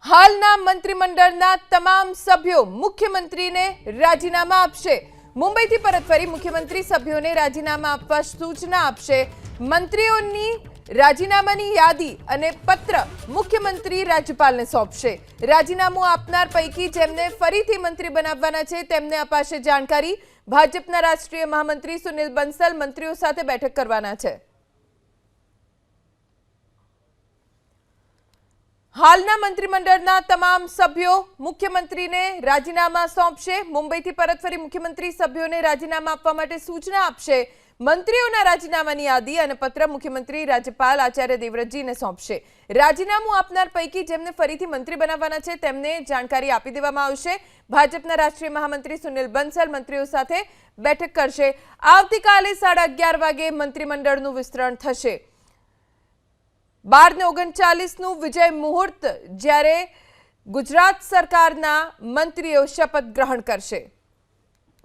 હાલના મંત્રીમંડળના તમામ સભ્યો મુખ્યમંત્રીને રાજીનામા આપશે। મુંબઈથી પરત ફરી મુખ્યમંત્રી સભ્યોને રાજીનામા આપવા સૂચના આપશે। મંત્રીઓની રાજીનામાની યાદી અને પત્ર મુખ્યમંત્રી રાજ્યપાલને સોંપશે। રાજીનામું આપનાર પૈકી જેમને ફરીથી મંત્રી બનાવવાના છે તેમને અપાશે જાણકારી। ભાજપના રાષ્ટ્રીય મહામંત્રી સુનિલ બંસલ મંત્રીઓ સાથે બેઠક કરવાના છે। હાલના મંત્રીમંડળના તમામ સભ્યો મુખ્યમંત્રીને રાજીનામા સોંપશે। મુંબઈથી પરત ફરી મુખ્યમંત્રી સભ્યોને રાજીનામા આપવા માટે સૂચના આપશે। મંત્રીઓના રાજીનામાની યાદી અને પત્ર મુખ્યમંત્રી રાજ્યપાલ આચાર્ય દેવવ્રતજીને સોંપશે। રાજીનામું આપનાર પૈકી જેમને ફરીથી મંત્રી બનાવવાના છે તેમને જાણકારી આપી દેવામાં આવશે। ભાજપના રાષ્ટ્રીય મહામંત્રી સુનિલ બંસલ મંત્રીઓ સાથે બેઠક કરશે। આવતીકાલે 11:30 વાગે મંત્રીમંડળનું વિસ્તરણ થશે। 12:39 વિજય મુહૂર્ત જ્યારે ગુજરાત સરકારના મંત્રીઓ શપથ ગ્રહણ કરશે।